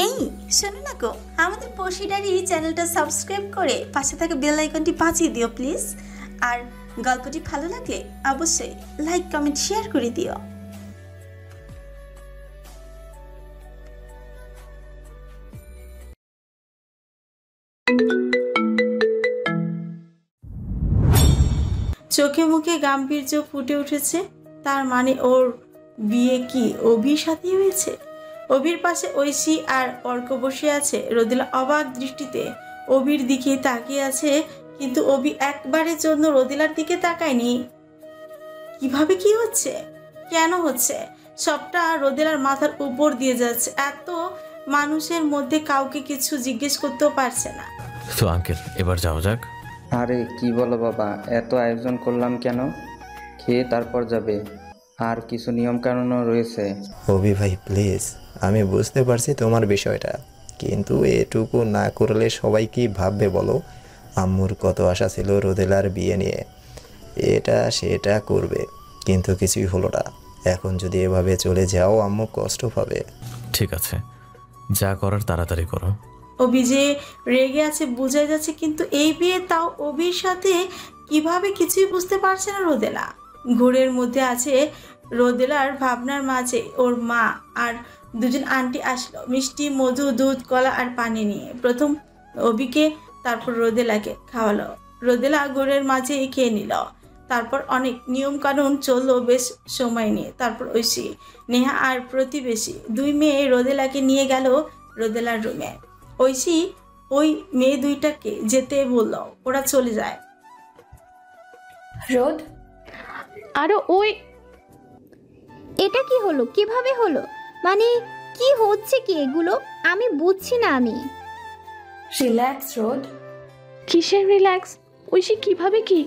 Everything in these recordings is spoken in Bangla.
এই শোনো না গো, আমাদের পশিডারি চ্যানেলটা সাবস্ক্রাইব করে পাশে থাকা বেল আইকনটি বাজিয়ে দিও প্লিজ। আর গল্পটি ভালো লাগলে অবশ্যই লাইক কমেন্ট শেয়ার করে দিও। চোখে মুখে গাম্ভীর্য ফুটে উঠেছে। তার মানে ওর বিয়ে কি অভির সাথে হয়েছে? অভির পাশে ঐশী আর অর্ক বসে আছে। রোদেলা অবাক দৃষ্টিতে অভির দিকে তাকিয়ে আছে, কিন্তু অভি একবারের জন্য রোদেলার দিকে তাকায়নি। কিভাবে কি হচ্ছে, কেন হচ্ছে, সবটা রোদেলার মাথার উপর দিয়ে যাচ্ছে। এত মানুষের মধ্যে কাউকে কিছু জিজ্ঞেস করতেও পারছে না। তো আঙ্কেল এবার যাওয়া যাক। আরে কি বলো বাবা, এত আয়োজন করলাম কেন? খেয়ে তারপর যাবে, আর কিছু নিয়ম কানুনও রয়েছে। অভি ভাই প্লিজ, আমি বুঝতে পারছি তোমার বিষয়টা, কিন্তু এটুকু না করলে সবাই কি ভাববে বলো? আম্মুর কত আশা ছিল রোদেলার বিয়ে নিয়ে, এটা সেটা করবে, কিন্তু কিছুই হলো না। এখন যদি এভাবে চলে যাও আম্মু কষ্ট পাবে। ঠিক আছে, যা করার তাড়াতাড়ি করো। অভি যে রেগে আছে বোঝাই যাচ্ছে, কিন্তু এই বিয়ে তাও অভির সাথে কিভাবে কিছুই বুঝতে পারছে না রোদেলা। ঘোরের মধ্যে আছে রোদেলার ভাবনার মাঝে ওর মা আর দুজন আন্টি আসলো মিষ্টি, মধু, দুধ, কলা আর পানি নিয়ে। প্রথম অভিকে, তারপর রোদেলাকে খাওয়ালো। রোদেলা ঘোরের মাঝে খেয়ে নিল। তারপর অনেক নিয়ম কানুন চললো বেশ সময় নিয়ে। তারপর ঐশী, নেহা আর প্রতিবেশী দুই মেয়ে রোদেলাকে নিয়ে গেল রোদেলার রুমে। ঐশী ওই মেয়ে দুইটাকে যেতে বলল, ওরা চলে যায়। রোদ আরো ওই এটা কি হলো, কিভাবে হলো, মানে কি হচ্ছে কি এগুলো আমি বুঝছি না। আমি রিল্যাক্স রোদ। কিসের রিল্যাক্স? ঐশী কিভাবে কি?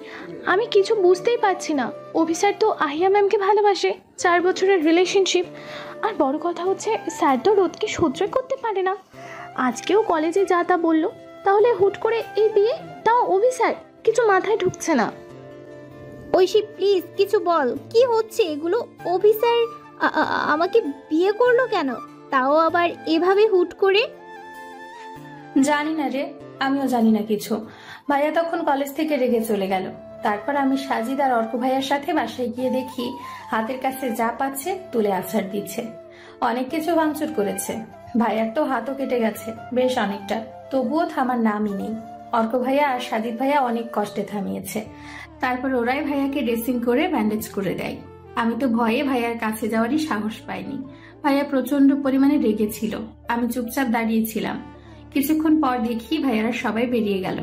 আমি কিছু বুঝতেই পারছি না। অফিসার তো আহিয়া ম্যামকে ভালোবাসে, 4 বছরের রিলেশনশিপ। আর বড় কথা হচ্ছে স্যার তো রোদকে সহ্য করতে পারে না। আজকেও কলেজে যা তা বললো, তাহলে হুট করে এই বিয়ে, তাও অফিসার, কিছু মাথায় ঢুকছে না। ঐশী প্লিজ কিছু বল, কি হচ্ছে এগুলো? অফিসার আমাকে বিয়ে করলো কেন, তাও আবার এভাবে হুট করে? জানি না রে, আমিও জানি না কিছু। ভাইয়া তখন কলেজ থেকে রেগে চলে গেল। তারপর আমি সাজিদ আর অর্ক ভাইয়ার সাথে বাসায় গিয়ে দেখি হাতের কাছে যা পাচ্ছে তুলে আছাড় দিচ্ছে। অনেক কিছু ভাঙচুর করেছে। ভাইয়ার তো হাতও কেটে গেছে বেশ অনেকটা, তবুও থামার নামই নেই। অর্ক ভাইয়া আর সাজিদ ভাইয়া অনেক কষ্টে থামিয়েছে। তারপর ওরাই ভাইয়াকে ড্রেসিং করে ব্যান্ডেজ করে দেয়। আমি তো ভয়ে ভাইয়ার কাছে যাওয়ারই সাহস পাইনি। ভাইয়া প্রচন্ড পরিমাণে রেগেছিল। আমি চুপচাপ দাঁড়িয়েছিলাম। কিছুক্ষণ পর দেখি ভাইয়ারা সবাই বেরিয়ে গেল।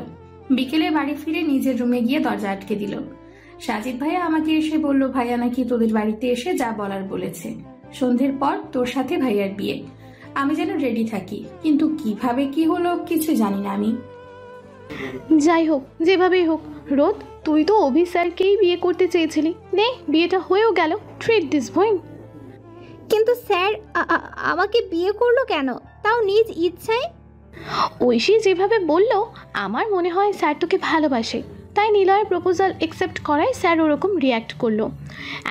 বিকেলে বাড়ি ফিরে নিজের রুমে গিয়ে দরজা আটকে দিল। সাজিদ ভাইয়া আমাকে এসে বলল ভাইয়া নাকি তোদের বাড়িতে এসে যা বলার বলেছে। সন্ধ্যের পর তোর সাথে ভাইয়ার বিয়ে। আমি যেন রেডি থাকি, কিন্তু কিভাবে কি হলো কিছু জানি না আমি। যাই হোক, যেভাবেই হোক, রোদ তুই তো অফিসারকেই বিয়ে করতে চেয়েছিলি, নে বিয়েটা হয়েও গেল। ট্রিট দিস বয়। কিন্তু স্যার আমাকে বিয়ে করলো কেন, তাও নিজ ইচ্ছায়? ঐশী যেভাবে বলল, আমার মনে হয় স্যার তোকে ভালোবাসে, তাই নিলয়ের প্রপোজাল অ্যাকসেপ্ট করায় স্যার ওরকম রিয়্যাক্ট করলো।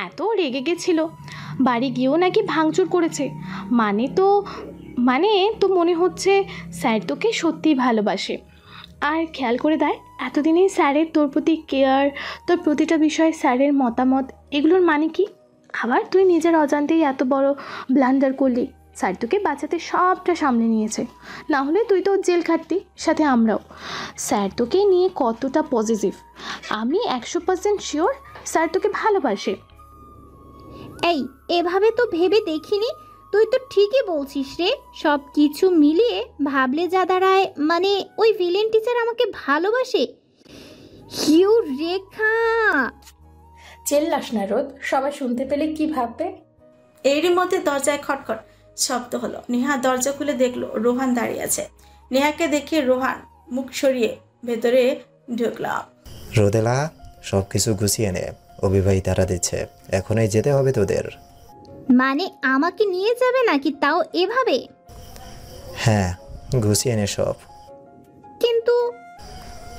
এত রেগে গেছিল, বাড়ি গিয়েও নাকি ভাঙচুর করেছে। মানে তো মনে হচ্ছে স্যার তোকে সত্যিই ভালোবাসে। আর খেয়াল করে দেয়, এতদিনে স্যারের তোর প্রতি কেয়ার, তোর প্রতিটা বিষয়ে স্যারের মতামত, এগুলোর মানে কি? আবার তুই নিজের অজান্তেই এত বড় ব্লান্ডার করলি। স্যার তোকে বাঁচাতে সবটা সামনে নিয়েছে, না হলে তুই তো জেল খাটতি, সাথে আমরাও। স্যার তোকে নিয়ে কতটা পজিটিভ, আমি 100% শিওর স্যার তোকে ভালোবাসে। এই এভাবে তো ভেবে দেখিনি। তুই তো ঠিকই বলছিস রে, সব কিছু মিলিয়ে ভাবলে যা দাঁড়ায়, মানে ওই ভিলেন টিচার আমাকে ভালোবাসে। হিউ রেখা, চেল্লাস না রোদ, সবাই শুনতে পেলে কি ভাববে? এরই মধ্যে দরজায় খটখট শব্দ হলো। নেহা দরজা খুলে দেখলো রোহান দাঁড়িয়ে আছে। নেহাকে দেখে রোহান মুখ সরিয়ে ভেতরে ঢুকলাম। রোদেলা সব কিছু গুছিয়ে নে, অভিভাই তারা দিচ্ছে, এখনই যেতে হবে তোদের। মানে আমাকে নিয়ে যাবে নাকি, তাও এভাবে? হ্যাঁ গুছিয়ে নে সব। কিন্তু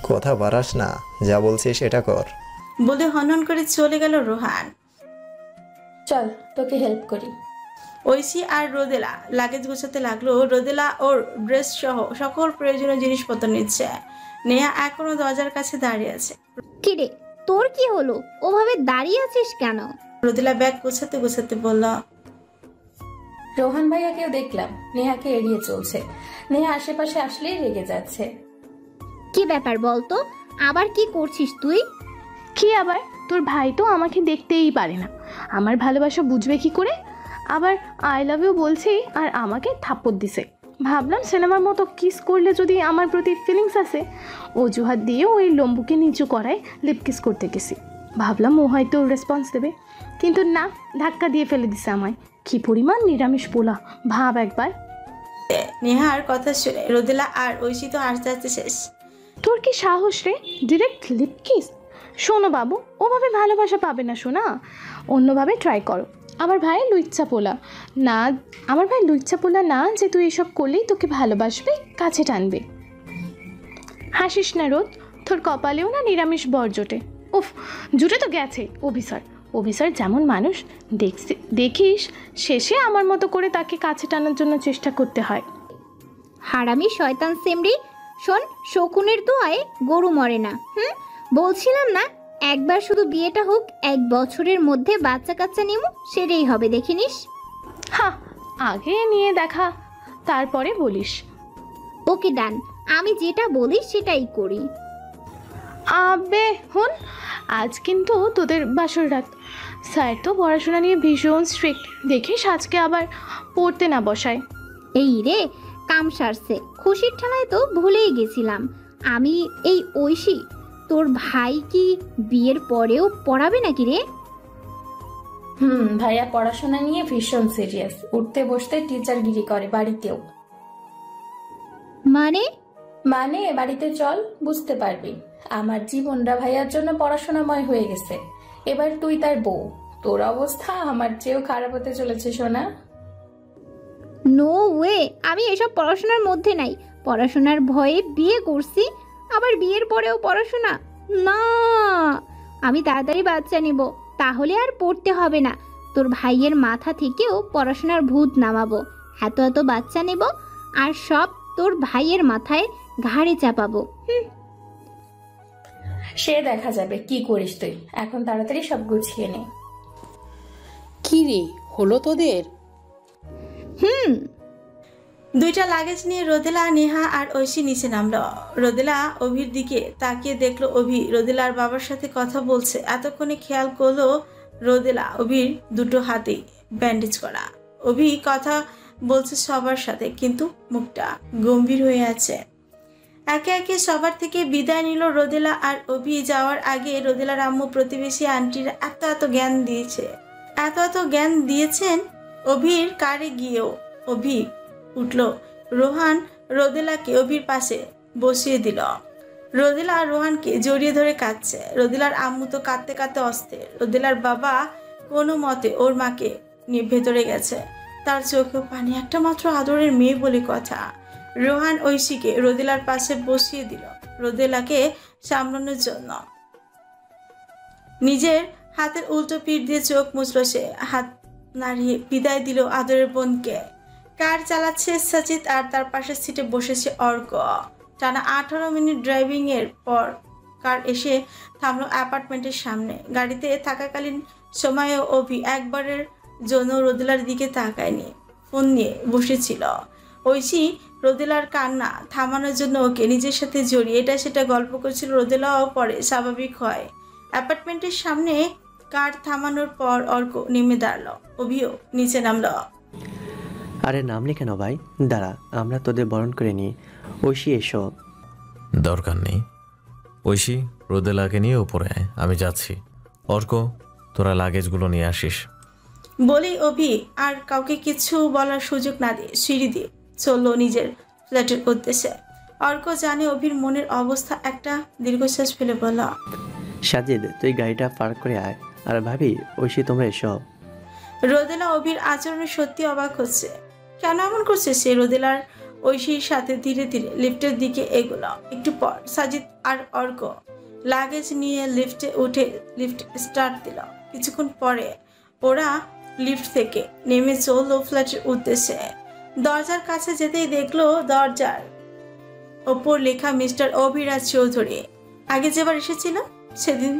কথা বাড়াস না, যা বলছিস সেটা কর। বলে হনন করে চলে গেল রোহান। চল তোকে হেল্প করি। ঐশী আর রোদেলা লাগেজ গোছাতে লাগলো। রোদেলা ওর ড্রেস সহ সকল প্রয়োজনীয় জিনিসপত্র নিচ্ছে। নেহা এখনো দরজার কাছে দাঁড়িয়ে আছে। কিরে, তোর কি হলো? ওভাবে দাঁড়িয়ে আছিস কেন? রোদেলা ব্যাগ গোছাতে গোছাতে বলল, রোহান ভাইয়াকেও দেখলাম নেহাকে এড়িয়ে চলছে। নেহা আশেপাশে আসলেই রেগে যাচ্ছে। কি ব্যাপার বলতো, আবার কি করছিস তুই? কি আবার? তোর ভাই তো আমাকে দেখতেই পারে না, আমার ভালোবাসা বুঝবে কি করে? আবার আই লাভ ইউ বলছি আর আমাকে থাপ্পড় দিছে। ভাবলাম সিনেমার মতো কিস করলে যদি আমার প্রতি ফিলিংস আসে, অজুহাত দিয়ে ওই লম্বুকে নিচু করায় লিপ কিস করতে গেছি। ভাবলাম ও হয়তো রেসপন্স দেবে, কিন্তু না, ধাক্কা দিয়ে ফেলে দিছে আমায়। কি পরিমাণ নিরামিষ পোলা ভাব একবার। নেহার কথা শুনে রোদেলা আর ঐশী তো হাসতে হাসতে শেষ। তোর কি সাহস রে, ডিরেক্ট লিপ কিস? শোনো বাবু, ওভাবে ভালোবাসা পাবে না শোনা, অন্যভাবে ট্রাই করো। আমার ভাই লুচ্চা পোলা না যে তুই এসব করলেই তোকে ভালোবাসবে, কাছে টানবে। হাসিস না রোদ, তোর কপালেও না নিরামিষ বর জোটে। উফ, জুটে তো গেছে। অভিসার যেমন মানুষ দেখিস, শেষে আমার মতো করে তাকে কাছে টানার জন্য চেষ্টা করতে হয়। হারামি শয়তান সেমরি, শোন, শকুনের দোয়ায় গরু মরে না। বলছিলাম না, একবার শুধু বিয়েটা হোক, 1 বছরের মধ্যে বাচ্চা কাচ্চা নিমু, সেটাই হবে, দেখিনিস? হ্যাঁ, আগে নিয়ে দেখা, তারপরে বলিস। ওকে ডান, আমি যেটা বলি সেটাই করি। আবে হুন, আজ কিন্তু তোদের বাসর রাত। স্যার তো পড়াশোনা নিয়ে ভীষণ স্ট্রিক্ট, দেখিস আজকে আবার পড়তে না বসায়। এই রে, কাম সারছে, খুশির ঠেলায় তো ভুলেই গেছিলাম। আমি এই ঐশী, তোর ভাই কি বিয়ের পরেও পড়াবে নাকি রে? ভাইয়া পড়াশোনা নিয়ে ভীষণ সিরিয়াস, উঠতে বসতে টিচারগিরি করে বাড়িতেও। মানে? বাড়িতে চল, বুঝতে পারবি। আমার জীবনটা ভাইয়ার জন্য পড়াশোনাময় হয়ে গেছে। এবার তুই তার বউ, তোর অবস্থা আমার চেয়েও খারাপ হতে চলেছে সোনা। নো ওয়ে, আমি এসব পড়াশোনার মধ্যে নাই। পড়াশোনার ভয়ে বিয়ে করছি, আবার বিয়ের পরেও পড়াশোনা? না, আমি তাড়াতাড়ি বাচ্চা নিব, তাহলে আর পড়তে হবে না। তোর ভাইয়ের মাথা থেকেও পড়াশোনার ভূত নামাবো, এত বাচ্চা নেব, আর সব তোর ভাইয়ের মাথায় ঘাড়ে চাপাবো। সে দেখা যাবে কি করিস তুই। এখন তাড়াতাড়ি সব গুছিয়ে নে। কি রে, হলো তোদের? দুইটা লাগেজ নিয়ে রোদেলা, নেহা আর ঐশী নিচে নামলো। রোদেলা অভির দিকে তাকিয়ে দেখলো অভি রোদেলার বাবার সাথে কথা বলছে। এতক্ষণে খেয়াল করলো রোদেলা অভির দুটো হাতেই ব্যান্ডেজ করা। অভি কথা বলছে সবার সাথে, কিন্তু মুখটা গম্ভীর হয়ে আছে। একে একে সবার থেকে বিদায় নিল রোদেলা আর অভি। যাওয়ার আগে রোদেলার আম্মু প্রতিবেশী আন্টিরা এত জ্ঞান দিয়েছেন অভির কারে গিয়েও। অভি উঠল, রোহান রোদেলাকে অভির পাশে বসিয়ে দিল। রোদেলা রোহানকে জড়িয়ে ধরে কাঁদছে। রোদেলার আম্মু তো কাঁদতে কাঁদতে অস্থির। রোদেলার বাবা কোনো মতে ওর মাকে নিয়ে ভেতরে গেছে, তার চোখে পানি। একটা মাত্র আদরের মেয়ে বলে কথা। রোহান ঐশীকে রোদেলার পাশে বসিয়ে দিল রোদেলাকে সামলানোর জন্য। নিজের হাতের উল্টো পিঠ দিয়ে চোখ মুছল সে। হাত নাড়িয়ে বিদায় দিল আদরের বোনকে। কার চালাচ্ছে সাজিদ আর তার পাশের সিটে বসেছে অর্ক। টানা 18 মিনিট ড্রাইভিং এর পর কার এসে থামলো অ্যাপার্টমেন্টের সামনে। গাড়িতে থাকাকালীন সময়েও অভি একবারের জন্য রোদেলার দিকে তাকায়নি, ফোন নিয়ে বসেছিল। ঐশী রোদেলার কান্না থামানোর জন্য ওকে নিজের সাথে জড়িয়ে এটা সেটা গল্প করছিল। রোদেলাও পরে স্বাভাবিক হয়। অ্যাপার্টমেন্টের সামনে কার থামানোর পর অর্ক নেমে দাঁড়ালো, অভিও নিচে নামলো। আরে নামলি কেন ভাই? দাঁড়া, আমরা তোদের বরণ করে নিই। ঐশী এসো। দরকার নেই। ঐশী, রোদেলাকে নিয়ে উপরে আয়, আমি যাচ্ছি। অর্ক, তোরা লাগেজগুলো নিয়ে আসিস। বলেই অভি আর কাউকে কিছু বলার সুযোগ না দিয়ে সিঁড়ি দিয়ে চললো নিজের ফ্ল্যাটের উদ্দেশ্যে। অর্ক জানে অভির মনের অবস্থা। একটা দীর্ঘশ্বাস ফেলে বলল, সাজিদ, তুই গাড়িটা পার্ক করে আয়। আর ভাবি, ঐশী তোমরা এসো। রোদেলা অভির আচরণে সত্যি অবাক হচ্ছে। কেন এমন করছে সে? রোদেলার ঐশীর সাথে ধীরে ধীরে লিফটের দিকে এগোলো। একটু পর সাজিদ আর অর্ক লাগেজ নিয়ে লিফটে উঠে লিফট স্টার্ট দিল। কিছুক্ষণ পরে ওরা লিফট থেকে নেমে চলল ফ্ল্যাটের উদ্দেশ্যে। দরজার কাছে যেতেই দেখলো দরজার ওপর লেখা মিস্টার অভিরাজ চৌধুরী। আগে যেবার এসেছিল সেদিন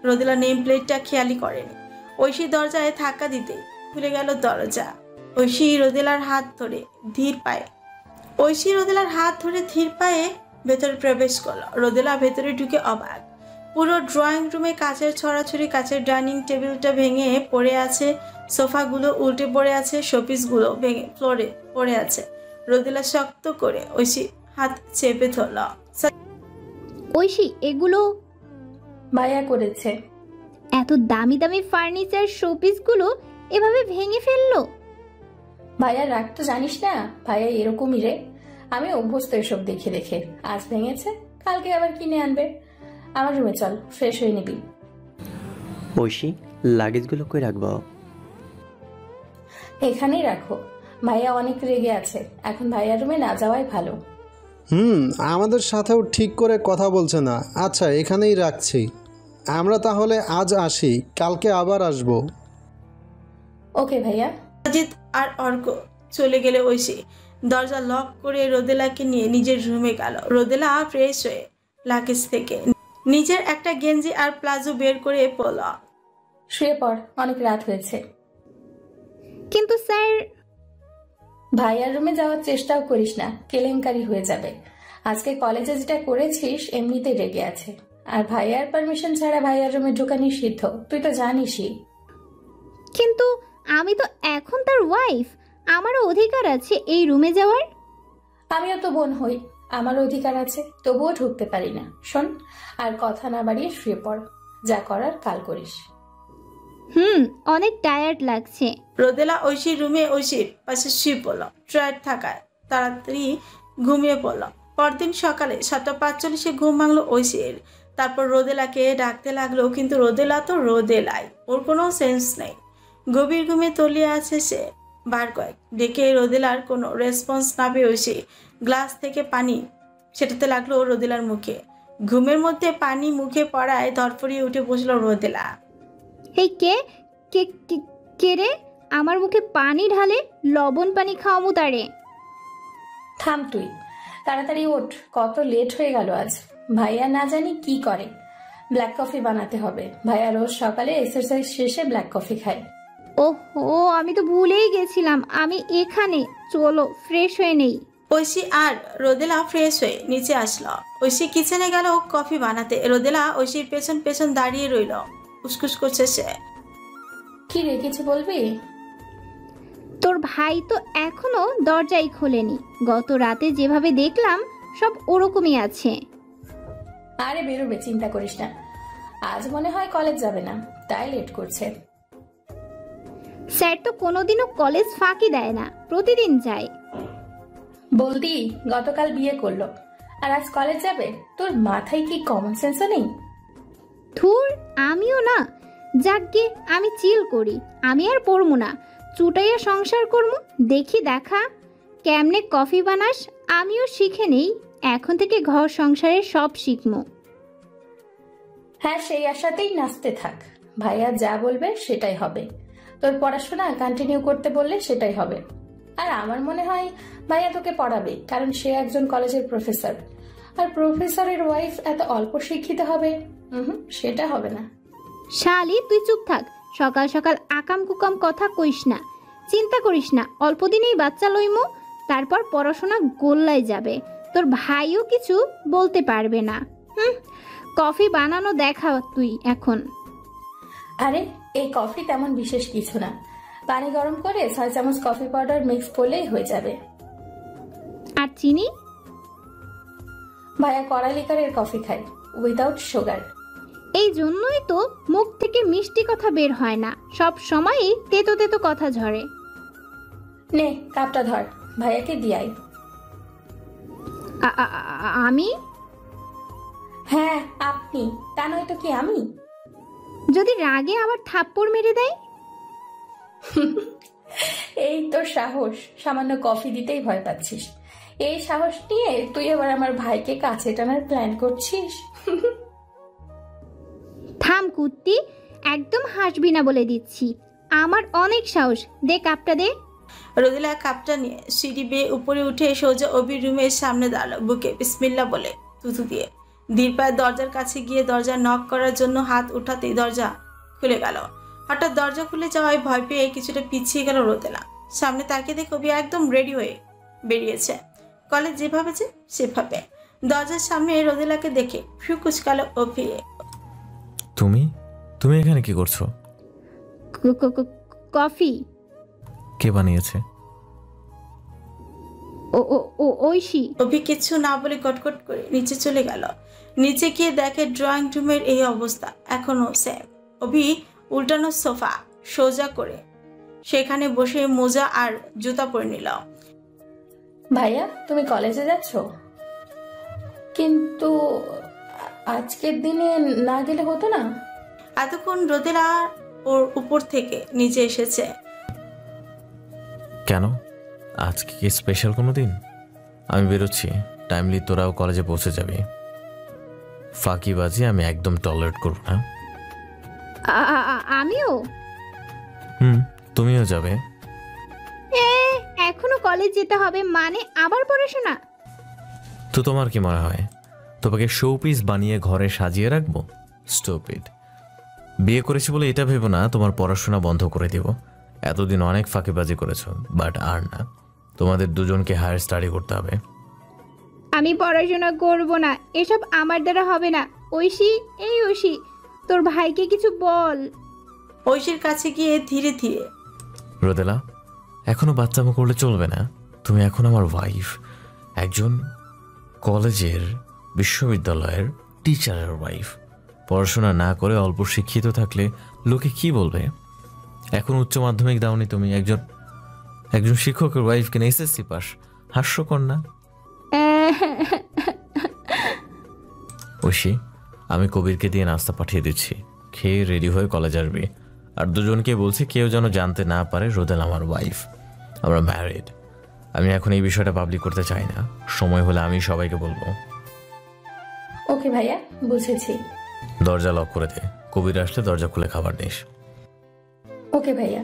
রোদেলা নেম প্লেটটা খেয়ালই করেনি। ঐশী দরজায় ধাক্কা দিতে খুলে গেল দরজা। ঐশী রোদেলার হাত ধরে ধীর পায়ে ভেতরে প্রবেশ করলো। রোদেলা ভেতরে ঢুকে অবাক। পুরো ড্রয়িং রুমে কাচের ছড়াছড়ি, কাচের ডাইনিং টেবিলটা ভেঙে পড়ে আছে, সোফাগুলো উল্টে পড়ে আছে, শোপিসগুলো ভেঙে ফ্লোরে পড়ে আছে। রোদেলা শক্ত করে ঐশী হাত চেপে ধরল। ঐশী, এগুলো ভাইয়া করেছে। এত দামি দামি ফার্নিচার শোপিসগুলো এভাবে ভেঙে ফেললো? ভাইয়া রাগ তো জানিস না, ভাইয়া এরকমই রে। আমি অভ্যস্ত এসব দেখে দেখে। আজ ভেঙেছে, কালকে আবার কিনে আনবে। আমার রুমে চল, ফ্রেশ হয়ে নিবি। ঐশী, লাগেজগুলো কই রাখবো? এখানেই রাখো। ভাইয়া অনেক রেগে আছে, এখন ভাইয়ার রুমে না যাওয়াই ভালো। আমাদের সাথেও ঠিক করে কথা বলছে না। আচ্ছা, এখানেই রাখছি। আমরা তাহলে আজ আসি, কালকে আবার আসবো। ওকে ভাইয়া। অজিত আর অর্ক চলে গেলে ঐশী দরজা লক করে রোদেলাকে নিয়ে নিজের রুমে গেল। রোদেলা ফ্রেশ হয়ে লাগেজ থেকে নিজের একটা গেঞ্জি আর প্লাজো বের করে পড়ল। শুয়ে পড়, অনেক রাত হয়েছে। কিন্তু স্যার। ভাইয়ার রুমে যাওয়ার চেষ্টাও করিস না, কেলেঙ্কারি হয়ে যাবে। আজকে কলেজে যেটা করেছিস এমনিতেই রেগে আছে, আর ভাইয়ার পারমিশন ছাড়া ভাইয়ার রুমে ঢোকা নিষিদ্ধ, তুই তো জানিসই। কিন্তু আমি তো এখন তার ওয়াইফ, আমারও অধিকার আছে এই রুমে যাওয়ার। আমিও তো বোন হই, আমারও অধিকার আছে, তবুও ঢুকতে পারি না। শোন, আর কথা না বাড়িয়ে শুয়ে পড়, যা করার কাল করিস। অনেক টায়ার্ড লাগছে। রোদেলা ঐশীর রুমে ঐশীর পাশে শুয়ে পড়ল। টায়ার্ড থাকায় তাড়াতাড়ি ঘুমিয়ে পড়ল। পরদিন সকালে 7:45 ঘুম ভাঙলো ঐশীর। তারপর রোদেলাকে ডাকতে লাগলো, কিন্তু রোদেলা তো রোদেলাই, ওর কোনো সেন্স নেই। গভীর ঘুমে তলিয়ে আছে সে। বার কয়েক ডেকে রোদেলার কোনো রেসপন্স না পেয়ে ঐশী গ্লাস থেকে পানি সেটাতে লাগলো রোদেলার মুখে। ঘুমের মধ্যে পানি মুখে পড়ায় ধরফড়িয়ে উঠে বসলো রোদেলা। এই কে কে কে রে আমার মুখে পানি ঢালে? লবণ পানি খাওয়ামু তারে। থাম তুই, তাড়াতাড়ি ওঠ, কত লেট হয়ে গেল আজ। ভাইয়া না জানি কি করে, ব্ল্যাক কফি বানাতে হবে। ভাইয়া রোজ সকালে এক্সারসাইজ শেষে ব্ল্যাক কফি খায়। ওহো, আমি তো ভুলেই গেছিলাম আমি এখানে। চলো ফ্রেশ হয়ে নেই। ঐশী আর রোদেলা ফ্রেশ হয়ে নিচে আসলো। ঐশী কিচেনে গেল কফি বানাতে। রোদেলা ঐশীর পেছন পেছন দাঁড়িয়ে রইল। উসকুস করছে সে। কি রে, কিছু বলবি? তোর ভাই তো এখনো দরজাই খোলেনি। গত রাতে যেভাবে দেখলাম সব ওরকমই আছে। আরে বেরোবে, চিন্তা করিস না। আজ মনে হয় কলেজ যাবে না, তাই লেট করছে। স্যার তো কোনোদিনও কলেজ ফাঁকি দেয় না, প্রতিদিন যায়। বলতি গতকাল বিয়ে করলো আর আজ কলেজ যাবে? তোর মাথায় কি কমন সেন্সও নেই? ধুর, আমিও না। যাকগে, আমি চিল করি, আমি আর পড়বো না, চুটাইয়া সংসার করবো। দেখি দেখা কেমনে কফি বানাস, আমিও শিখে নেই। এখন থেকে ঘর সংসারের সব শিখবো। হ্যাঁ, সেই আশাতেই নাচতে থাক। ভাইয়া যা বলবে সেটাই হবে। তোর পড়াশোনা কন্টিনিউ করতে বললে সেটাই হবে। আর আমার মনে হয় ভাইয়া তোকে পড়াবে, কারণ সে একজন কলেজের প্রফেসর। আর প্রফেসরের ওয়াইফ এত অল্প শিক্ষিত হবে? সেটা হবে না। শালি, তুই চুপ থাক। সকাল সকাল আকাম কুকাম কথা কইস না। চিন্তা করিস না, অল্প দিনেই বাচ্চা লইমু, তারপর পড়াশোনা গোল্লায় যাবে। তোর ভাইও কিছু বলতে পারবে না। কফি বানানো দেখা তুই এখন। আরে এই কফি তেমন বিশেষ কিছু না, পানি গরম করে 6 চামচ কফি পাউডার মিক্স করলেই হয়ে যাবে। আর চিনি? ভাইয়া কড়া লিকারের কফি খায়, উইদাউট সুগার। এই জন্যই তো মুখ থেকে মিষ্টি কথা বের হয় না, সব সময়ই তেতো তেতো কথা ঝরে। নে কাপটা ধর, ভাইয়াকে দিয়াই। আমি? হ্যাঁ আপনি, তা নয় তো কি আমি? যদি রাগে আবার থাপ্পড় মেরে দেয়? এই তোর সাহস, সামান্য কফি দিতেই ভয় পাচ্ছিস। এই সাহস নিয়ে তুই আবার আমার ভাইকে কাছে টানার প্ল্যান করছিস? থাম কুত্তি, একদম হাসবি না বলে দিচ্ছি। আমার অনেক সাহস, দে কাপটা দে। রোদেলা কাপটা নিয়ে সিঁড়ি বেয়ে উপরে উঠে সোজা অভির রুমের সামনে দাঁড়ালো, বুকে বিসমিল্লা বলে থুতু দিয়ে ধীর পায়ে দরজার কাছে গিয়ে দরজা নক করার জন্য হাত উঠাতেই দরজা খুলে গেল। হঠাৎ দরজা খুলে যাওয়ায় ভয় পেয়ে কিছুটা পিছিয়ে গেল রোদেলা। সামনে তাকিয়ে দেখে অভি একদম রেডি হয়ে বেরিয়েছে, কলেজ যেভাবে যে সেভাবে। দরজার সামনে রোদেলাকে দেখে ফ্রু কুচকালো অভি। তুমি তুমি এখানে কি করছো? কফি। কে বানিয়েছে? ঐশী। অভি কিছু না বলে কটকট করে নিচে চলে গেল। নিচে গিয়ে দেখে ড্রয়িং রুমের এই অবস্থা এখনো সেম। অভি উল্টানো সোফা সোজা করে সেখানে বসে মোজা আর জুতা পরে নিল। ভাইয়া তুমি কলেজে যাচ্ছ? কিন্তু আজকের দিনে না গেলে হতো না? এতক্ষণ রোদেলা ওর উপর থেকে নিচে এসেছে। কেন, আজকে কি স্পেশাল কোনো দিন? আমি বেরোচ্ছি, টাইমলি তোরাও কলেজে পৌঁছে যাবি। ফাঁকিবাজি আমি একদম টলারেট করব না। আমিও। তুমিও যাবে? এখনো কলেজ যেতে হবে মানে আবার পড়াশোনা? তো তোমার কি মনে হয় তোমাকে শোপিস বানিয়ে ঘরে সাজিয়ে রাখবো? স্টুপিড। বিয়ে করেছি বলে এটা ভেবো না তোমার পড়াশোনা বন্ধ করে দিব। এতদিন অনেক ফাঁকিবাজি করেছো, বাট আর না, তোমাদের দুজনকে হায়ার স্টাডি করতে হবে। আমি পড়াশোনা করব না, এসব আমার দ্বারা হবে না। ঐশী, এই ঐশী, তোর ভাইকে কিছু বল। ঐশীর কাছে গিয়ে ধীরে ধীরে। রোদেলা, এখনো বাচ্চামো করলে চলবে না। তুমি এখন আমার ওয়াইফ, একজন কলেজের বিশ্ববিদ্যালয়ের টিচারের ওয়াইফ। পড়াশোনা না করে অল্প শিক্ষিত থাকলে লোকে কি বলবে? এখন উচ্চ মাধ্যমিক দাওনি তুমি, একজন শিক্ষকের ওয়াইফকে এসএসসি পাস, হাস্যকর না? ঐশী, আমি কবিরকে দিয়ে নাস্তা পাঠিয়ে দিচ্ছি, খেয়ে রেডি হয়ে কলেজ আসবি। আর দুজনকে বলছি কেউ যেন জানতে না পারে রোদেলা আমার ওয়াইফ, আমরা ম্যারিড। আমি এখন এই বিষয়টা পাবলিক করতে চাই না, সময় হলে আমি সবাইকে বলবো। ওকে ভাইয়া, বুঝেছি। দরজা লক করে দে, কবির আসলে দরজা খুলে খাবার নিস। ওকে ভাইয়া।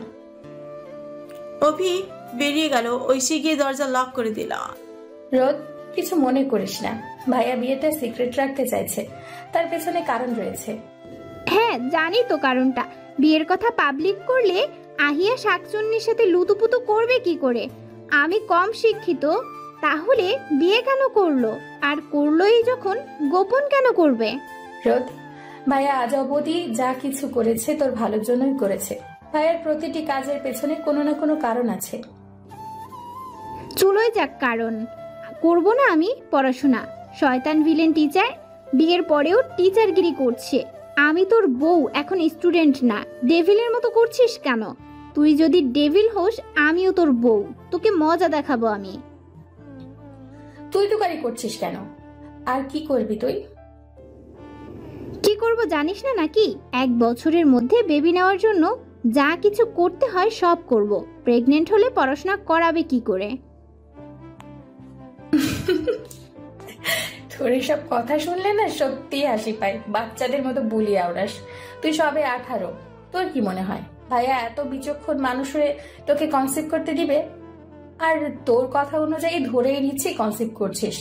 অভি বেরিয়ে গেল, ঐশী গিয়ে দরজা লক করে দিল। রোদ, কিছু মনে করিস না, ভাইয়া বিয়েটা সিক্রেট রাখতে চাইছে, তার পেছনে কারণ রয়েছে। হ্যাঁ জানি তো কারণটা। বিয়ের কথা পাবলিক করলে আহিয়া শাকচুন্নির সাথে লুতুপুতু করবে কি করে? আমি কম শিক্ষিত, তাহলে বিয়ে কেন করলো? আর করলোই যখন, গোপন কেন করবে? রোদ, ভাইয়া আজ অবধি যা কিছু করেছে তোর ভালোর জন্যই করেছে। ভাইয়ার প্রতিটি কাজের পেছনে কোনো না কোনো কারণ আছে। চুলোয় যাক কারণ। করব না আমি পড়াশোনা? শয়তান ভিলেন টিচার বিয়ের পরেও টিচারগিরি করছে। আমি তোর বউ, এখন স্টুডেন্ট না। ডেভিলের মতো করছিস কেন? তুই যদি ডেভিল হোস, আমিও তোর বউ, তোকে মজা দেখাবো আমি। তুই তুকারি করছিস কেন? আর কি করবি তুই? কি করব জানিস না নাকি? 1 বছরের মধ্যে বেবি নেওয়ার জন্য যা কিছু করতে হয় সব করব। প্রেগনেন্ট হলে পড়াশোনা করাবে কি করে? তোর এসব কথা শুনলে না সত্যি হাসি পায়। বাচ্চাদের মতো বুলি আওড়াস। তুই সবে 18, তোর কি মনে হয় ভাইয়া এত বিচক্ষণ মানুষে তোকে কনসিভ করতে দিবে? আর তোর কথা অনুযায়ী ধরেই নিচ্ছি কনসিভ করছিস।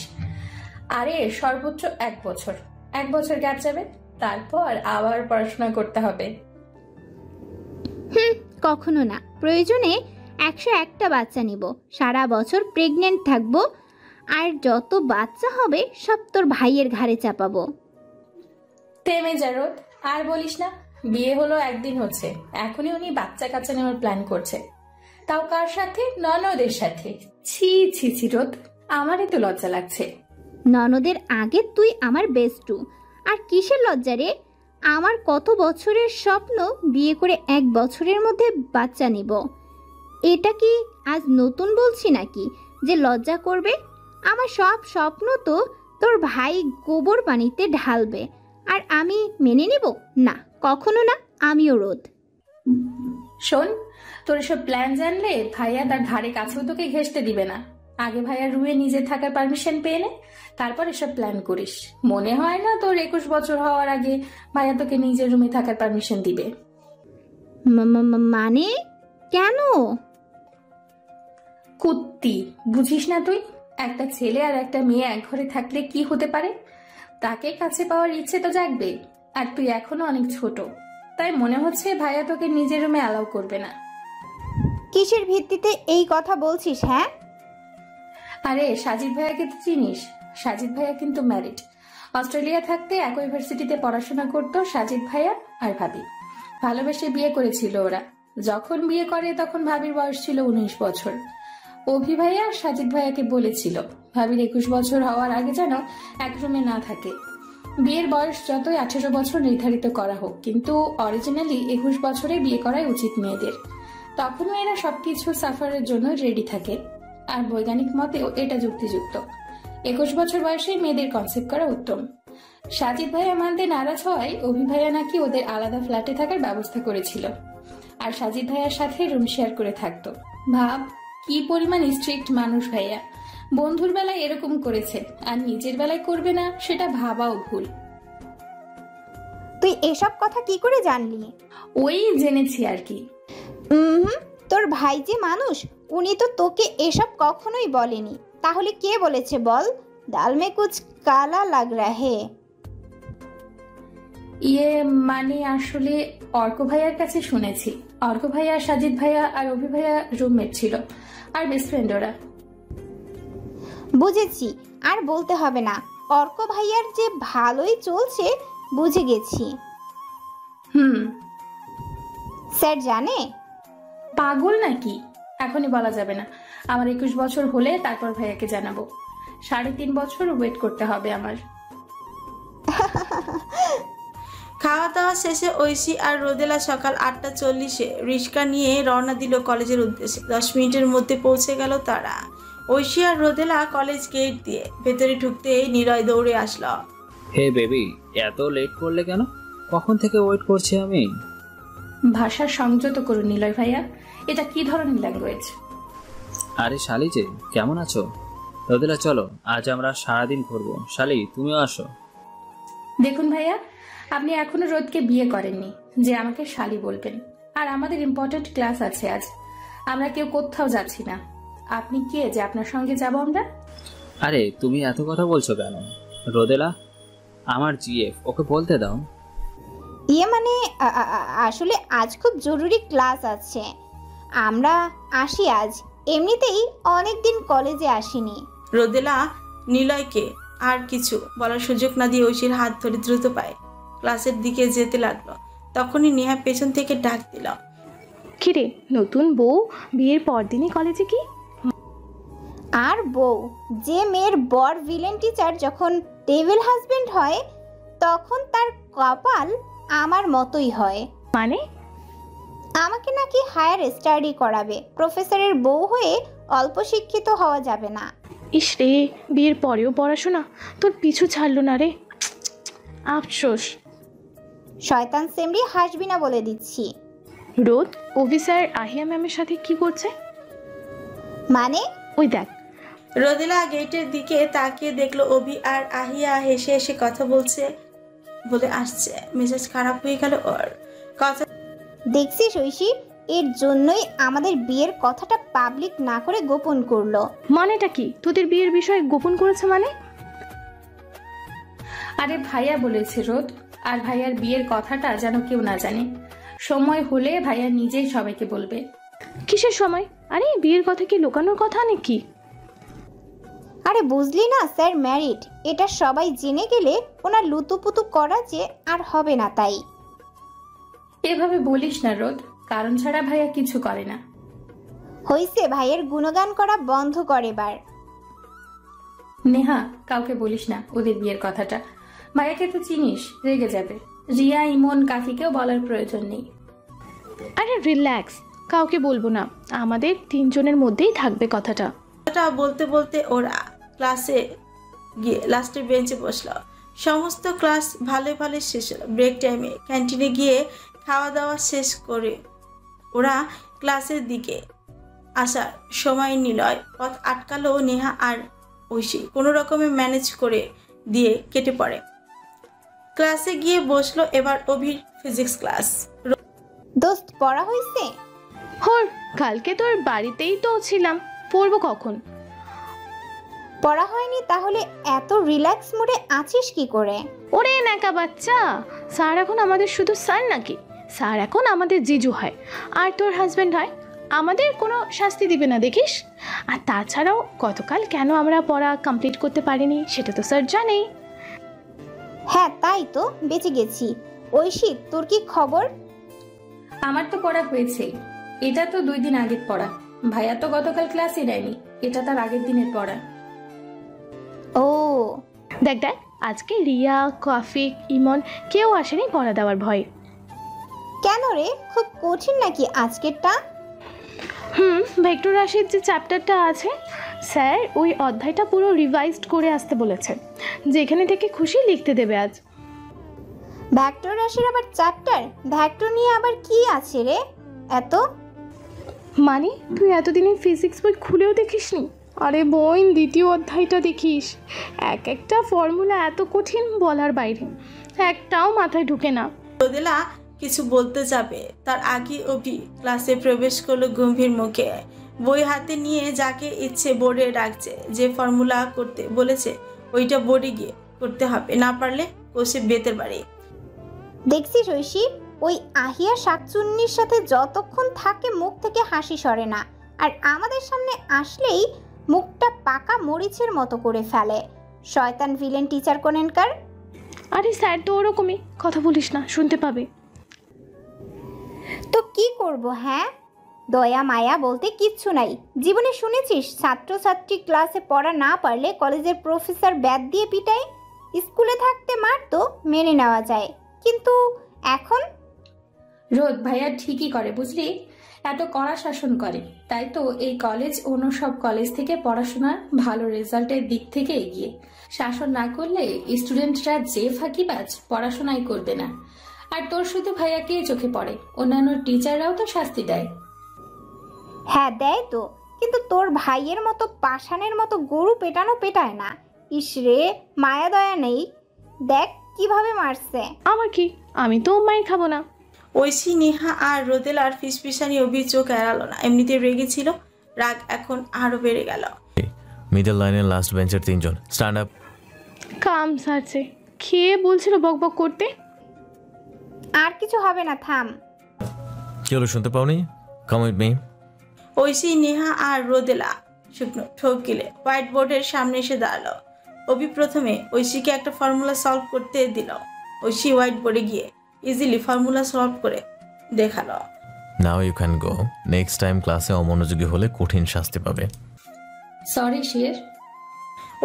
আরে সর্বোচ্চ 1 বছর, 1 বছর গ্যাপ যাবে, তারপর আবার পড়াশোনা করতে হবে। কখনো না। প্রয়োজনে 101টা বাচ্চা নিব, সারা বছর প্রেগনেন্ট থাকবো, আর যত বাচ্চা হবে সব তোর ভাইয়ের ঘাড়ে চাপাবো। থেমে যা রোদ, আর বলিস না। বিয়ে হলো 1 দিন হচ্ছে, এখনই উনি বাচ্চা কাচ্চা নেওয়ার প্ল্যান করছে, তাও কার সাথে? ননদের সাথে। ছি ছি ছি রোদ, আমারই তো লজ্জা লাগছে। ননদের আগে তুই আমার বেস্টু, আর কিসের লজ্জা রে? আমার কত বছরের স্বপ্ন, বিয়ে করে 1 বছরের মধ্যে বাচ্চা নিব। এটা কি আজ নতুন বলছি নাকি যে লজ্জা করবে? আমার সব স্বপ্ন তো তোর ভাই গোবর পানিতে ঢালবে, আর আমি মেনে নেব না? কখনো না। আমিও রোদ। শোন, তোর এসব প্ল্যান জানলে ভাইয়া তার ধারে কাছেও তোকে ঘেঁষতে দিবে না। আগে ভাইয়া রুয়ে নিজে থাকার পারমিশন পেয়ে নে, তারপর এসব প্ল্যান করিস। মনে হয় না তোর 21 বছর হওয়ার আগে ভাইয়া তোকে নিজের রুমে থাকার পারমিশন দিবে। মানে কেন? কুত্তি, বুঝিস না তুই? একটা ছেলে আর একটা মেয়ে এক ঘরে থাকলে কি হতে পারে? তাকে কাছে পাওয়ার ইচ্ছে তো জাগবে। আর তুই এখনো অনেক ছোট, তাই মনে হচ্ছে ভাইয়া তোকে নিজের রুমে অ্যালাউ করবে না। কিসের ভিত্তিতে এই কথা বলছিস? হ্যাঁ, আরে সাজিদ ভাইয়াকে তো চিনিস? সাজিদ ভাইয়া কিন্তু ম্যারিড। অস্ট্রেলিয়া থাকতে একই ইউনিভার্সিটিতে পড়াশোনা করতো সাজিদ ভাইয়া আর ভাবি। ভালোবেসে বিয়ে করেছিল ওরা। যখন বিয়ে করে তখন ভাবির বয়স ছিল 19 বছর। অভি ভাইয়া সাজিদ ভাইয়াকে বলেছিল ভাবির 21 বছর হওয়ার আগে যেন এক রুমে না থাকে। বিয়ের বয়স যতই 18 বছর নির্ধারিত করা হোক, কিন্তু অরিজিনালি 21 বছরে বিয়ে করাই উচিত মেয়েদের। তখন মেয়েরা সবকিছু সাফারের জন্য রেডি থাকে। আর বৈজ্ঞানিক মতেও এটা যুক্তিযুক্ত। 21 বছর বয়সে মেয়েদের কনসেপ্ট করা উত্তম। সাজিদ ভাইয়া মানতে নারাজ হওয়ায় অভি ভাইয়া নাকি ওদের আলাদা ফ্ল্যাটে থাকার ব্যবস্থা করেছিল, আর সাজিদ ভাইয়ার সাথে রুম শেয়ার করে থাকতো। ভাব কি পরিমাণ স্ট্রিক্ট মানুষ ভাইয়া। বন্ধুর বেলায় এরকম করেছে, আর নিজের বেলায় করবে না সেটা ভাবাও ভুল। তুই এসব কথা কি করে জানলি? ওই জেনেছি আর কি। তোর ভাই যে মানুষ, উনি তো তোকে এসব কখনোই বলেনি। তাহলে কে বলেছে বল? দাল মে কুছ কালা লাগ রা হে। মানে আসলে অর্ক ভাইয়ার কাছে শুনেছি। অর্ক ভাইয়া, সাজিদ ভাইয়া আর অভি ভাইয়া রুমমেট ছিল, আর বেস্ট ফ্রেন্ড ওরা। বুঝেছি, আর বলতে হবে না। অর্ক ভাইয়ার যে ভালোই চলছে বুঝে গেছি। স্যার জানে? পাগল নাকি? এখনই বলা যাবে না। আমার 21 বছর হলে তারপর ভাইয়াকে জানাবো। 3.5 বছর ওয়েট করতে হবে আমার। খাওয়া দাওয়া শেষে ঐশী আর রোদেলা সকাল 8:40-এ রিক্সা নিয়ে রওনা দিল কলেজের উদ্দেশ্যে। 10 মিনিটের মধ্যে পৌঁছে গেল তারা। ঐশী আর রোদেলা কলেজ গেট দিয়ে ভেতরে ঢুকতেই নিলয় দৌড়ে আসলো। হে বেবি, এত লেট করলে কেন? কখন থেকে ওয়েট করছি আমি। ভাষা সংযত করুন নিলয় ভাইয়া, এটা কি ধরনের ল্যাঙ্গুয়েজ? আরে শালি যে, কেমন আছো? রোদেলা চলো, আজ আমরা সারাদিন ঘুরবো। শালি তুমিও আসো। দেখুন ভাইয়া, আপনি এখনো রোদকে বিয়ে করেননি যে আমাকে শালি বলবেন। আর আমাদের ইম্পর্টেন্ট ক্লাস আছে আজ, আমরা কেউ কোথাও যাচ্ছি না। আপনি কে যে আপনার সঙ্গে যাব আমরা? আরে তুমি এত কথা বলছো কেন? রোদেলা আমার জিএফ, ওকে বলতে দাও। মানে আসলে আজ খুব জরুরি ক্লাস আছে, আমরা আসি আজ। এমনিতেই অনেকদিন কলেজে আসিনি। রোদেলা নিলয়কে আর কিছু বলার সুযোগ না দিয়ে ঐশীর হাত ধরে দ্রুত পায়ে ক্লাসের দিকে যেতে লাগলো। তখনই নেহা পেছন থেকে ডাক দিল, কিরে নতুন বউ, বিয়ের পরদিনই কলেজে কি? আর বউ, যে মেয়ের বর ভিলেন টিচার যখন ডেভিল হাজবেন্ড হয় তখন তার কপাল আমার মতোই হয়। মানে? আমাকে নাকি হায়ার স্টাডি করাবে। প্রফেসরের বউ হয়ে অল্প শিক্ষিত হওয়া যাবে না। ইস রে, বিয়ের পরেও পড়াশোনা, তোর পিছু ছাড়লো না রে, আফসোস। শয়তান সেমরি হাসবি না বলে দিচ্ছি। রোদ, অভি স্যার আহিয়া ম্যামের সাথে কি করছে? মানে? ওই দেখ। রোদেলা গেটের দিকে তাকিয়ে দেখলো অভি আর আহিয়া হেসে হেসে কথা বলে আসছে। মেজাজ খারাপ হয়ে গেল ওর। কথা দেখছিস ঐশী, এর জন্যই আমাদের বিয়ের কথাটা পাবলিক না করে গোপন করলো। মানেটা কি? তোদের বিয়ের বিষয়ে গোপন করেছে মানে? আরে ভাইয়া বলেছে রোদ, আর ভাইয়ার বিয়ের কথাটা যেন কেউ না জানে। সময় হলে ভাইয়া নিজেই সবাইকে বলবে। কিসের সময়? আরে বিয়ের কথা কি লুকানোর কথা নাকি? আরে বুঝলি না, স্যার ম্যারিড। এটা সবাই জেনে গেলে ওনার লুতুপুতু করা যে আর হবে না। তাই এভাবে বলিস না রোদ, কারণ ছাড়া ভাইয়া কিছু করে না। হইছে, ভাইয়ের গুণগান করা বন্ধ করে এবার। নেহা, কাউকে বলিস না ওদের বিয়ের কথাটা। ভাইয়াকে তো চিনিস, রেগে যাবে। রিয়া, ইমন, কাকিকেও বলার প্রয়োজন নেই। আরে রিল্যাক্স, কাউকে বলবো না, আমাদের 3 জনের মধ্যেই থাকবে কথাটা। বলতে বলতে ওরা ক্লাসে গিয়ে লাস্টের বেঞ্চে বসলো। সমস্ত ক্লাস ভালো শেষ হলো। ব্রেক টাইমে ক্যান্টিনে গিয়ে খাওয়া দাওয়া শেষ করে ওরা ক্লাসের দিকে আসার সময় নিলয় পথ আটকালো। নেহা আর ঐশী কোনো রকমে ম্যানেজ করে দিয়ে কেটে পড়ে। ক্লাসে গিয়ে বসলো। এবার অভির ফিজিক্স ক্লাস। দোস্ত পড়া হয়েছে? হোর, কালকে তোর বাড়িতেই তো ছিলাম, পড়বো কখন? পড়া হয়নি তাহলে এত রিল্যাক্স মুডে আছিস কি করে? ওরে নাকা বাচ্চা, স্যার এখন আমাদের শুধু স্যার নাকি? স্যার এখন আমাদের জিজু হয়, আর তোর হাজব্যান্ড হয়। আমাদের কোনো শাস্তি দিবে না দেখিস। আর তাছাড়াও গতকাল কেন আমরা পড়া কমপ্লিট করতে পারিনি সেটা তো স্যার জানেই। হ্যাঁ তাই তো, বেঁচে গেছি। ঐশী, তোর কি খবর? আমার তো পড়া হয়েছেই। এটা তো 2 দিন আগের পড়া। ভাইয়া তো গতকাল ক্লাসে নেয়নি, এটা তার আগের দিনের পড়া। ও দেখ দেখ, আজকে রিয়া, কফিক, ইমন কেউ আসেনি পড়া দেওয়ার ভয়ে। কেন রে, খুব কঠিন নাকি আজকেরটা? ভেক্টর রাশির যে চ্যাপ্টারটা আছে, স্যার ওই অধ্যায়টা পুরো রিভাইজড করে আসতে বলেছে, যেখানে থেকে খুশি লিখতে দেবে আজ। ভেক্টর রাশির আবার চ্যাপ্টার? ভেক্টর নিয়ে আবার কি আছে রে এত? মানে তুই এতদিনে ফিজিক্স বই খুলেও দেখিসনি? আরে বোন, দ্বিতীয় অধ্যায়টা দেখিস। এক একটা ফর্মুলা এত কঠিন বলার বাইরে, একটাও মাথায় ঢুকে না। রোদেলা কিছু বলতে যাবে তার আগে অভি ক্লাসে প্রবেশ করলো গম্ভীর মুখে। বই হাতে নিয়ে যাকে ইচ্ছে বোর্ডে ডাকছে। যে ফর্মুলা করতে বলেছে ওইটা বোর্ডে গিয়ে করতে হবে, না পারলে কোষে বেতের বাড়ি। দেখছিস ঐশী, ওই আহিয়া শাকচুন্নির সাথে যতক্ষণ থাকে মুখ থেকে হাসি সরে না, আর আমাদের সামনে আসলেই মুখটা পাকা মরিচের মতো করে ফেলে। শয়তান ভিলেন টিচার কোনেনকার। আরে স্যার তো ওরকমই, কথা বলিস না, শুনতে পাবে। তো কি করব? হ্যাঁ, দয়া মায়া বলতে কিচ্ছু নাই। জীবনে শুনেছিস ছাত্রছাত্রী ক্লাসে পড়া না পারলে কলেজের প্রফেসর ব্যাট দিয়ে পিটায়? স্কুলে থাকতে মারতো, মেনে নেওয়া যায়, কিন্তু এখন রোদ ভাইয়া ঠিকই করে, বুঝলি? এত কড়া শাসন করে, তাই তো এই কলেজ অন্য সব কলেজ থেকে পড়াশোনার ভালো রেজাল্টের দিক থেকে এগিয়ে। শাসন না করলে স্টুডেন্টরা যে ফাঁকিবাজ, পড়াশোনাই করবে না। আর তোর শুধু ভাইয়াকে চোখে পড়ে, অন্যান্য টিচাররাও তো শাস্তি দেয়। হ্যাঁ দেয় তো, কিন্তু তোর ভাইয়ের মতো পাষাণের মতো গরু পেটানো পেটায় না। ইসরে, মায়া দয়া নেই, দেখ কিভাবে মারছে। আমার কি, আমি তো মায়ের খাবো না। ঐশী, নেহা আর রোদেলার ফিসফিসানি অভি চোখ এড়ালো না। এমনিতে রেগে ছিল, রাগ এখন আরো বেড়ে গেল। মিডল লাইনের লাস্ট বেঞ্চের 3 জন স্ট্যান্ড আপ। কাম সারছে, খেয়ে বলছিল বকবক করতে। আর কিছু হবে না, থাম। কি হলো, শুনতে পাওনি? Come with me. Oishi, Neha আর রোদেলা শুকনো ঠোক গিলে হোয়াইট বোর্ডের সামনে এসে দাঁড়ালো। অভি প্রথমে ঐশীকে একটা ফর্মুলা সলভ করতে দিল। ঐশী হোয়াইট বোর্ডে গিয়ে ইজিলি ফর্মুলা সলভ করে দেখালো। Now you can go. Next time ক্লাসে অমনোযোগী হলে কঠিন শাস্তি পাবে। সরি শের।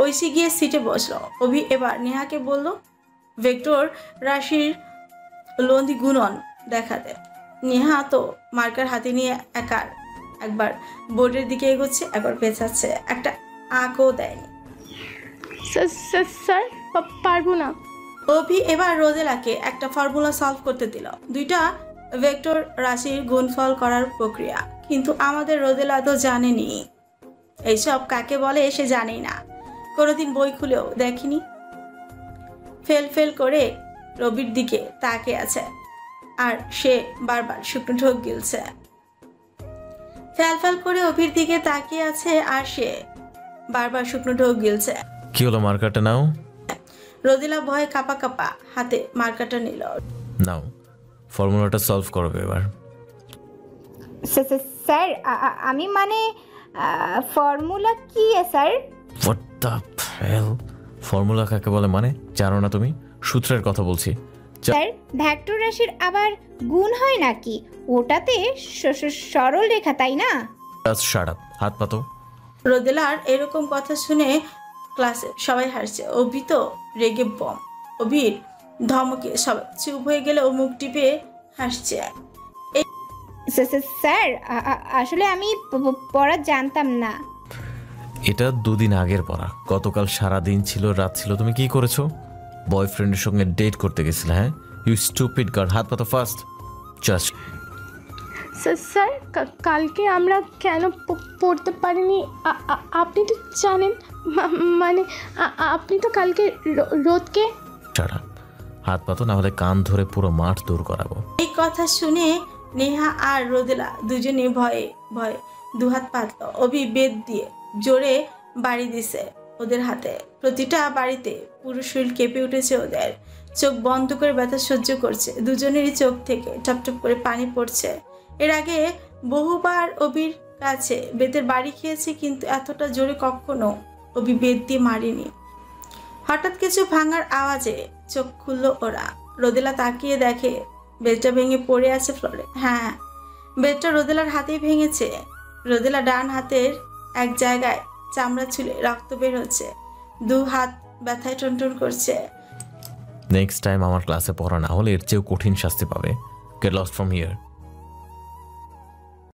ঐশী গিয়ে সিটে বসলো। অভি এবার নেহাকে বলল ভেক্টর রাশির লন্ধি গুণন দেখাতে। নেহা তো মার্কার হাতে নিয়ে একবার বোর্ডের দিকে এগোচ্ছে, একবার পেঁচাচ্ছে, একটা আঁকও দেয়নি। স্যার পারবো না। অভি এবার রোদেলাকে একটা ফর্মুলা সলভ করতে দিল, 2টা ভেক্টর রাশির গুণফল করার প্রক্রিয়া। কিন্তু আমাদের রোদেলা তো জানেনি এইসব কাকে বলে, সে জানেই না, কোনোদিন বই খুলেও দেখেনি। ফেল করে রবির দিকে তাকিয়ে আছে, আর সে বারবার শুকনো ঠোক গিলছে। ফেল করে অভির দিকে তাকিয়ে আছে, আর সে বারবার শুকনো ঠোক গিলছে। কি হলো, মার্কারটা নাও। রোদেলা ভয়ে কাপা হাতে মার্কারটা নিল। নাও, ফর্মুলাটা সলভ করবে এবার। স্যার, আমি মানে ফর্মুলা কি sir? What the hell? Formula কাকে বলে মানে জানো না তুমি? সূত্রের কথা বলছি। স্যার, ভেক্টর রাশির আবার গুণ হয় নাকি? ওটাতে সরল রেখা, তাই না? শাট আপ, হাত পাতো। রোদেলার এরকম কথা শুনে ক্লাসে সবাই হাসছে। অভি তো রেগে বম। অভির ধমকে সবাই চুপ হয়ে গেলে ও মুখ টিপে হাসছে। স্যার, আসলে আমি পড়া জানতাম না। এটা 2 দিন আগের পড়া। গতকাল সারা দিন ছিল, রাত ছিল, তুমি কি করেছো? বয়ফ্রেন্ডের সঙ্গে ডেট করতে গেছিলে? হ্যাঁ, ইউ স্টুপিড গার্ল। হাত পাতো ফাস্ট। জাস্ট স্যার, কালকে আমরা কেন পড়তে পারিনি আপনি তো জানেন। মানে আপনি তো কালকে রোদকে। ছাড়া, হাত পাতো, না হলে কান ধরে পুরো মাঠ দূর করাবো। এই কথা শুনে নেহা আর রোদেলা দুজনে ভয়ে ভয়ে দুহাত পাতল। অভি বেদ দিয়ে জোরে বাড়ি দিছে ওদের হাতে। প্রতিটা বাড়িতে পুরো শরীর কেঁপে উঠেছে ওদের। চোখ বন্ধ করে ব্যথা সহ্য করছে। দুজনেরই চোখ থেকে টপটপ করে পানি পড়ছে। এর আগে বহুবার অভির কাছে বেতের বাড়ি খেয়েছে, কিন্তু এতটা জোরে কখনো অভি বেত দিয়ে মারিনি। হঠাৎ কিছু ভাঙার আওয়াজে চোখ খুলল ওরা। রোদেলা তাকিয়ে দেখে বেডটা ভেঙে পড়ে আছে ফ্লোরে। হ্যাঁ, বেডটা রোদেলার হাতেই ভেঙেছে। রোদেলা ডান হাতের এক জায়গায় চামড়া ছুলে রক্ত বের হচ্ছে। দু হাত ব্যথায় টনটন করছে। নেক্সট টাইম আমার ক্লাসে পড়া না হলে এর চেয়েও কঠিন শাস্তি পাবে। Get lost from here.